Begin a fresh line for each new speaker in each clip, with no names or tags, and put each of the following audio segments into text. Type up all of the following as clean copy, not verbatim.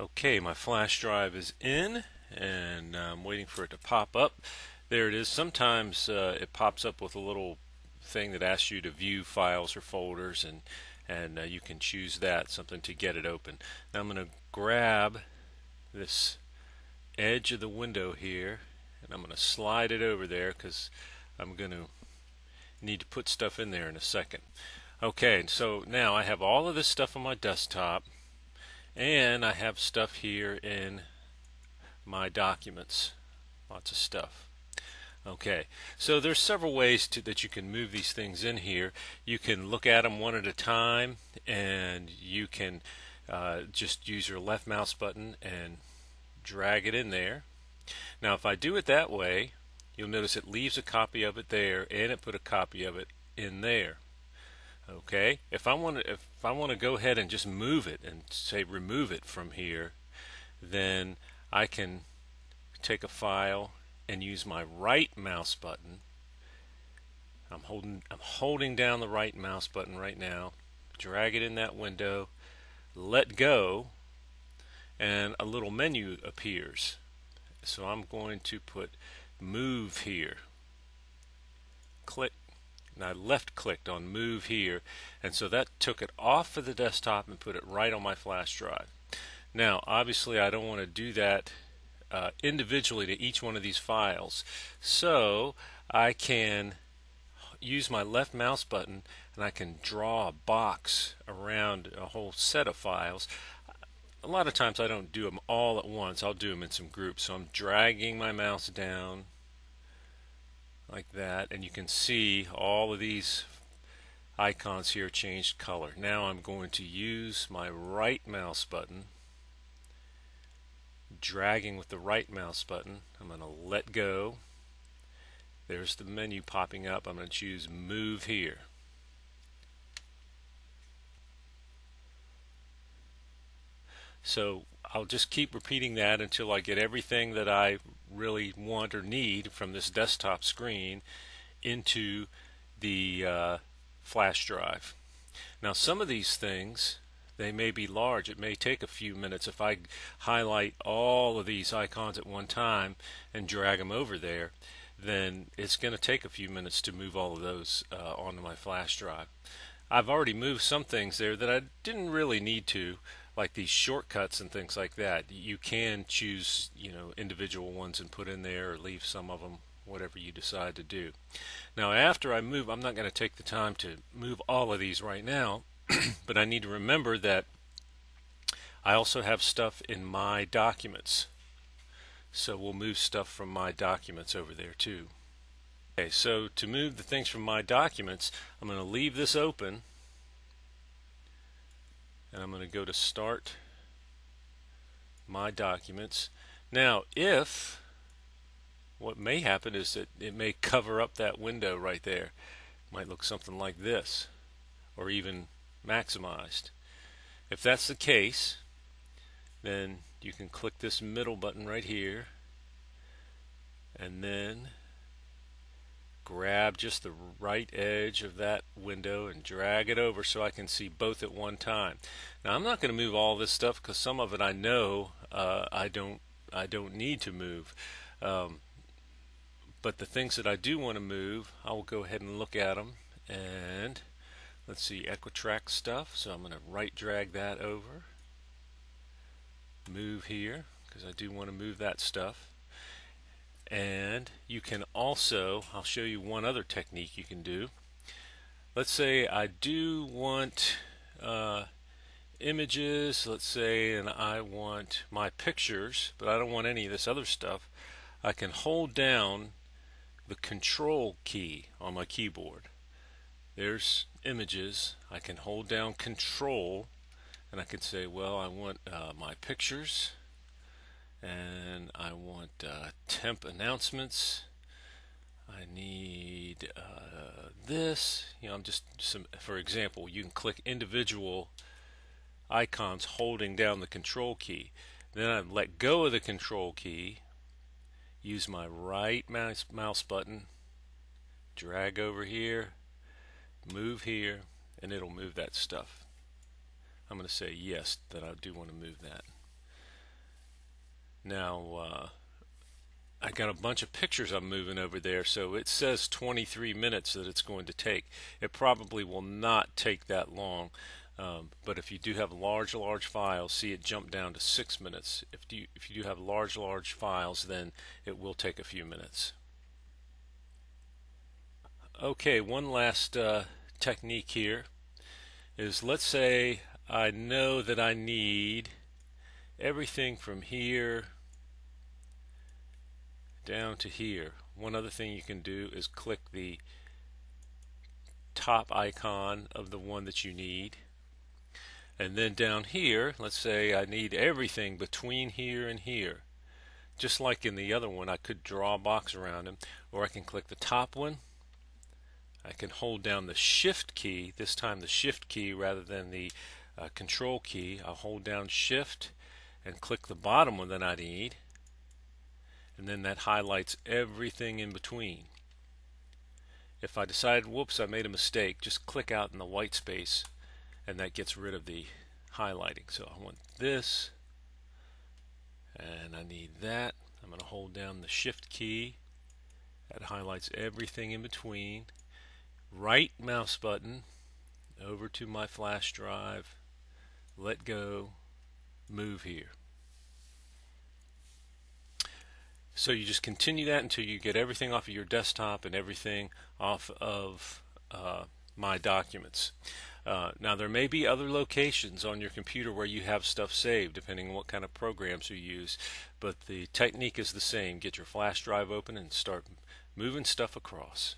Okay, my flash drive is in and I'm waiting for it to pop up. There it is. Sometimes it pops up with a little thing that asks you to view files or folders, and you can choose that, something to get it open. Now I'm going to grab this edge of the window here and I'm going to slide it over there because I'm going to need to put stuff in there in a second. Okay, so now I have all of this stuff on my desktop, and I have stuff here in my documents. Lots of stuff. Okay, so there's several ways that you can move these things in here. You can look at them one at a time, and you can just use your left mouse button and drag it in there. Now if I do it that way, you'll notice it leaves a copy of it there, and it put a copy of it in there. Okay, if I want to go ahead and just move it and say remove it from here, then I can take a file and use my right mouse button. I'm holding down the right mouse button right now. Drag it in that window, let go, and a little menu appears. So I'm going to put move here. Click. And I left clicked on move here, and so that took it off of the desktop and put it right on my flash drive. Now obviously I don't want to do that individually to each one of these files, so I can use my left mouse button and I can draw a box around a whole set of files. A lot of times I don't do them all at once. I'll do them in some groups, so I'm dragging my mouse down like that, and you can see all of these icons here changed color. Now I'm going to use my right mouse button, dragging with the right mouse button. I'm going to let go. There's the menu popping up. I'm going to choose move here. So I'll just keep repeating that until I get everything that I really want or need from this desktop screen into the flash drive. Now some of these things, they may be large. It may take a few minutes. If I highlight all of these icons at one time and drag them over there, then it's going to take a few minutes to move all of those onto my flash drive. I've already moved some things there that I didn't really need to, like these shortcuts and things like that. You can choose, individual ones and put in there, or leave some of them, whatever you decide to do. Now after I move, I'm not going to take the time to move all of these right now, but I need to remember that I also have stuff in my documents. So we'll move stuff from my documents over there too. Okay, so to move the things from my documents, I'm going to leave this open, and I'm going to go to start my documents. Now what may happen is that it may cover up that window right there. It might look something like this, or even maximized. If that's the case, then you can click this middle button right here and then grab just the right edge of that window and drag it over so I can see both at one time. Now I'm not going to move all this stuff because some of it I know I don't need to move. But the things that I do want to move, I will go ahead and look at them. And let's see, Equitrack stuff. So I'm going to right drag that over. Move here because I do want to move that stuff. And you can also, I'll show you one other technique you can do. Let's say I do want images, let's say, and I want my pictures, but I don't want any of this other stuff. I can hold down the control key on my keyboard. There's images. I can hold down control and I can say, well, I want my pictures, and I want temp announcements. I need this. I'm just for example, you can click individual icons holding down the control key. Then I let go of the control key, use my right mouse button, drag over here, move here, and it'll move that stuff. I'm going to say yes, that I do want to move that. Now I got a bunch of pictures I'm moving over there, so it says 23 minutes that it's going to take. It probably will not take that long, but if you do have large files, see it jump down to 6 minutes. If you do have large files, then it will take a few minutes. Okay, one last technique here is, let's say I know that I need everything from here down to here. One other thing you can do is click the top icon of the one that you need, and then down here, let's say I need everything between here and here. Just like in the other one, I could draw a box around them, or I can click the top one. I can hold down the shift key, this time the shift key rather than the control key. I'll hold down shift and click the bottom one that I need, and then that highlights everything in between. If I decide, whoops, I made a mistake, just click out in the white space and that gets rid of the highlighting. So I want this and I need that. I'm going to hold down the shift key. That highlights everything in between. Right mouse button over to my flash drive, let go, move here. So you just continue that until you get everything off of your desktop and everything off of my documents. Now there may be other locations on your computer where you have stuff saved, depending on what kind of programs you use, but the technique is the same. Get your flash drive open and start moving stuff across.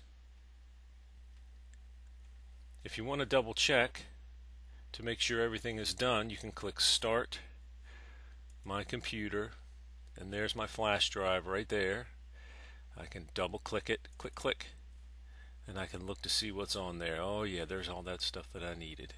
If you want to double check to make sure everything is done, you can click Start My Computer, and there's my flash drive right there. I can double click it, click, and I can look to see what's on there. Oh yeah, there's all that stuff that I needed.